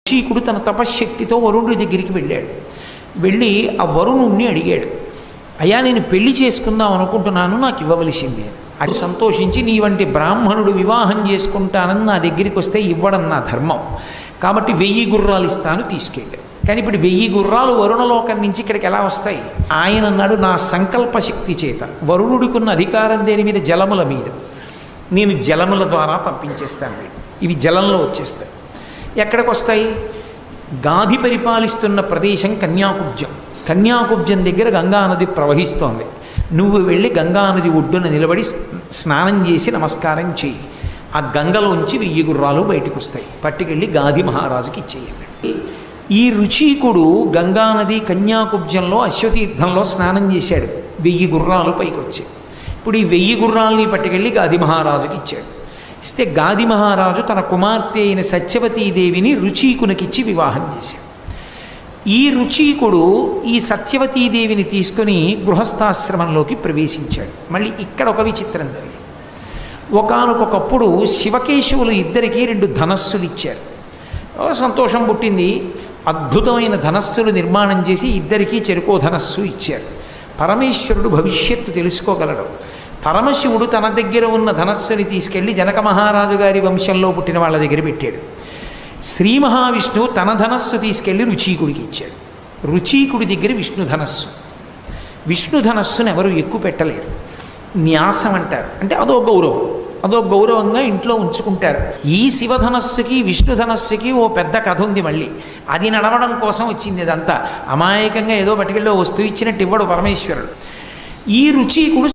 ఋషీకుడు తన తపశ్శక్తితో వరుణుడి దగ్గరికి వెళ్ళాడు. వెళ్ళి ఆ వరుణుణ్ణి అడిగాడు, అయ్యా నేను పెళ్లి చేసుకుందాం అనుకుంటున్నాను, నాకు ఇవ్వవలసిందే. అది సంతోషించి, నీ వంటి బ్రాహ్మణుడు వివాహం చేసుకుంటానని నా దగ్గరికి వస్తే ఇవ్వడం నా ధర్మం, కాబట్టి 1000 గుర్రాలు ఇస్తాను, తీసుకెళ్ళాడు. కానీ ఇప్పుడు 1000 గుర్రాలు వరుణలోకం నుంచి ఇక్కడికి ఎలా వస్తాయి? ఆయన అన్నాడు, నా సంకల్ప శక్తి చేత, వరుణుడికున్న అధికారం దేని మీద? జలముల మీద. నేను జలముల ద్వారా పంపించేస్తాను, ఇవి జలంలో వచ్చేస్తాయి. ఎక్కడికి వస్తాయి? గాధి పరిపాలిస్తున్న ప్రదేశం కన్యాకుబ్జం. కన్యాకుబ్జం దగ్గర గంగానది ప్రవహిస్తోంది. నువ్వు వెళ్ళి గంగానది ఒడ్డున నిలబడి స్నానం చేసి నమస్కారం చేయి. ఆ గంగలోంచి 1000 గుర్రాలు బయటకు వస్తాయి. పట్టుకెళ్ళి గాధి మహారాజుకి ఇచ్చేయండి. ఈ రుచీకుడు గంగానది కన్యాకుబ్జంలో అశ్వతీర్థంలో స్నానం చేశాడు. 1000 గుర్రాలు పైకి వచ్చాయి. ఇప్పుడు ఈ 1000 గుర్రాలని పట్టుకెళ్ళి గాధి మహారాజుకి ఇచ్చాడు. ఇస్తే గాధి మహారాజు తన కుమార్తె అయిన సత్యవతీదేవిని రుచీకునికిచ్చి వివాహం చేశాడు. ఈ రుచీకుడు ఈ సత్యవతీదేవిని తీసుకుని గృహస్థాశ్రమంలోకి ప్రవేశించాడు. మళ్ళీ ఇక్కడ ఒక విచిత్రం జరిగింది. ఒకానొకప్పుడు శివకేశవులు ఇద్దరికీ 2 ధనస్సులు ఇచ్చారు. సంతోషం పుట్టింది. అద్భుతమైన ధనస్సులు నిర్మాణం చేసి ఇద్దరికీ చెరుకో ధనస్సు ఇచ్చారు. పరమేశ్వరుడు భవిష్యత్తు తెలుసుకోగలడు. పరమశివుడు తన దగ్గర ఉన్న ధనస్సుని తీసుకెళ్ళి జనక మహారాజు గారి వంశంలో పుట్టిన వాళ్ళ దగ్గర పెట్టాడు. శ్రీ మహావిష్ణువు తన ధనస్సు తీసుకెళ్ళి రుచీకుడికి ఇచ్చాడు. రుచీకుడి దగ్గర విష్ణు ధనస్సు. విష్ణు ధనస్సును ఎవరు ఎక్కువ పెట్టలేరు. న్యాసం అంటారు. అంటే అదో గౌరవం, అదో గౌరవంగా ఇంట్లో ఉంచుకుంటారు. ఈ శివధనస్సుకి విష్ణుధనస్సుకి ఓ పెద్ద కథ ఉంది. మళ్ళీ అది నడవడం కోసం వచ్చింది. ఇదంతా అమాయకంగా ఏదో పట్టుకెళ్ళి వస్తువు ఇచ్చినట్టు ఇవ్వడు పరమేశ్వరుడు. ఈ రుచీకుడు